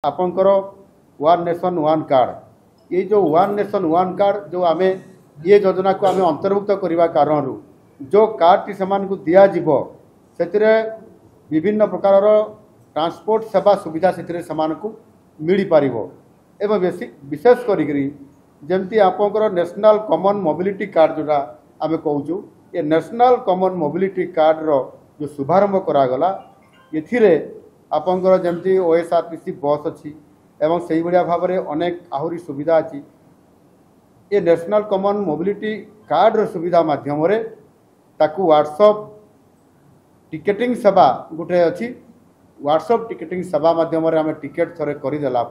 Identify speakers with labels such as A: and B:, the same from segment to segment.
A: आपंकर one nation one card ये जो वन नेशन वन कार्ड जो आम ये योजना को आम अंतर्भुक्त करने कारण जो कार्ड टी से दिज्व से विभिन्न प्रकार ट्रांसपोर्ट सेवा सुविधा से मिल पार एवं विशेष करमती आपंकर नेशनल कॉमन मोबिलिटी कार्ड जोटा आम कहूँ ये नेशनल कॉमन मोबिलिटी कार्ड रो जो शुभारंभ करागला ये आपंकर जमती ओएसआरटीसी बस अच्छी एवं से भाया भाव में अनेक आहरी सुविधा अच्छी ये नेशनल कॉमन मोबिलिटी कार्ड रो सुविधा माध्यम ताकू व्हाट्सएप टिकेटिंग सेवा गोटे अच्छी व्हाट्सएप टिकेटिंग सेवा माध्यम आम टिकेट थोड़े करदेला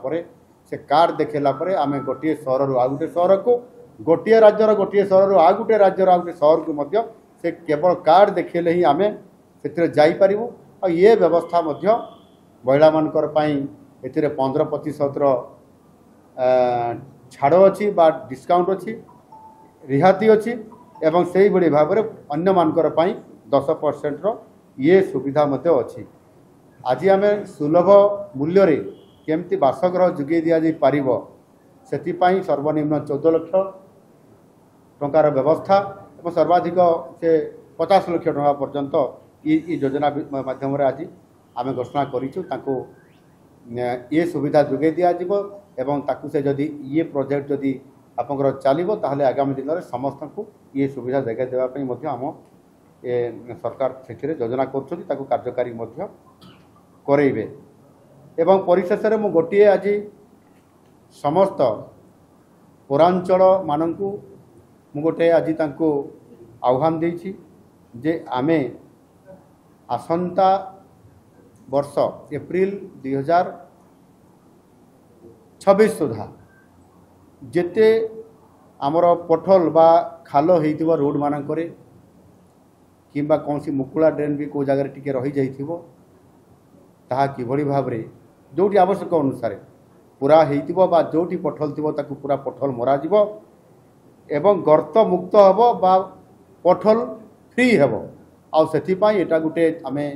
A: से कार्ड देखेला आम गोटे सहर रु आउ गोटे सहर को गोटे राज्यर गोटे सहर आ गोटे राज्यर आ गोटे सहर को से केवल कार्ड देखेले ही आम से जापरू और ये व्यवस्था महिला मानकर एथिरे 15% छाड़ अच्छी बा डिस्काउंट अच्छी रिहाती अच्छी एवं से ही भाव में अन्य मानकर 10% ये सुविधा अच्छी। आज आम सुलभ मूल्य रे केमती बासगृह जोगे दि जा पार से सर्वनिम्न 14 लाख टंकार व्यवस्था और सर्वाधिक से 50 लाख टंका पर्यंत ये योजना माध्यम आज आम घोषणा करूँ ये सुविधा जोगे दिज्व एवं ताकू से जदि ये प्रोजेक्ट जदि आपंकर चलो ताहले आगामी दिन में समस्त को ये सुविधा जगह देवाई आम सरकार से योजना कर कार्यकारी करेबे। एवं परिशेष में मु गोटे आज समस्त पौरांचल मानू मु गोटे आज आह्वान देछि जे आमे आसंता वर्ष एप्रिल 2026 सुधा जेते आमर पठल बा खाल हो रोड मानक किंबा कौन सी मुकुला ड्रेन भी को जगह टिके रही जाइथिबो ताहा किभଳି भाव रे जोटी आवश्यक अनुसार पूरा हेइथिबो बा जोटी पठल थिबो ताकू पूरा पठल मरा जिवो एवं गर्त मुक्त हबो बा पठल फ्री हबो आ सेथि पई एटा गुटे आमे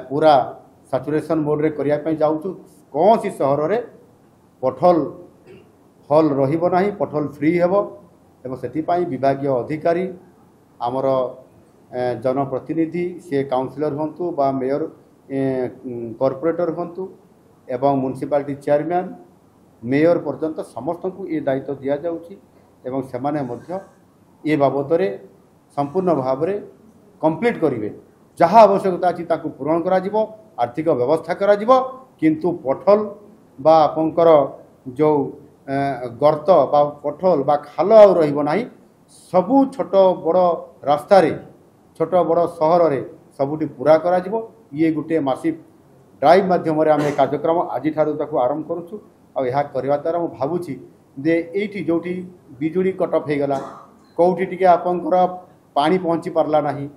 A: पूरा सैचुरेशन मोड रे करिया पई जाउछु कौन सी सहर रे पठल हल रहिबो नाही पठल फ्री हेबो एवं सेथि पई विभागीय अधिकारी आमर जनप्रतिनिधि से काउंसिलर हंतु बा मेयर कॉर्पोरेटर हंतु एवं म्युनिसिपालिटी चेयरमैन मेयर पर्यंत समस्त को ये दायित्व दिया जाउछि एवं सेमाने मध्य ये बाबद रे संपूर्ण भाव में कंप्लीट करेंगे जहाँ आवश्यकता अच्छी ताकू पूरण करा जिवो आर्थिक व्यवस्था करा जिवो किंतु पठल बा आपंकर जो गर्त बा पठल बा खाल आउ रहिबो नाही सबू छोट बड़ रास्ता रे छोट बड़ सहर रे सबुटी पूरा करा जिवो ये गोटे मासिक ड्राइव माध्यम आम कार्यक्रम आज आरंभ करुँ और यह करने द्वारा मुझे भावुची जे ये जो बिजुली कटअफ हो गला कौटी टिके आपंकर पानी पहुँची पारला नहीं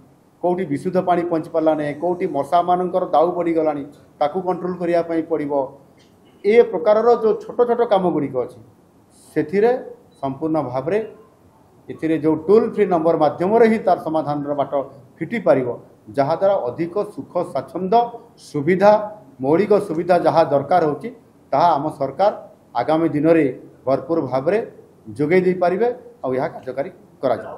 A: कौटी विशुद्ध पानी पहुँची पारला नहीं कौटी मशा मानकर दाउ बढ़ीगला ताकू कंट्रोल करने पड़ो ए प्रकार जो छोट छोट कम गुड़िक अच्छी से संपूर्ण भाव में ये जो टोल फ्री नंबर माध्यम ही तार समाधान बाट फिटी पार जहाद्वारा अधिक सुख स्वाच्छंद सुविधा मौलिक सुविधा जहाँ दरकार होची ताहा आम सरकार आगामी दिन में भरपूर भाव में जोगे दे पारिबे और यह कार्यकारी करा जाए।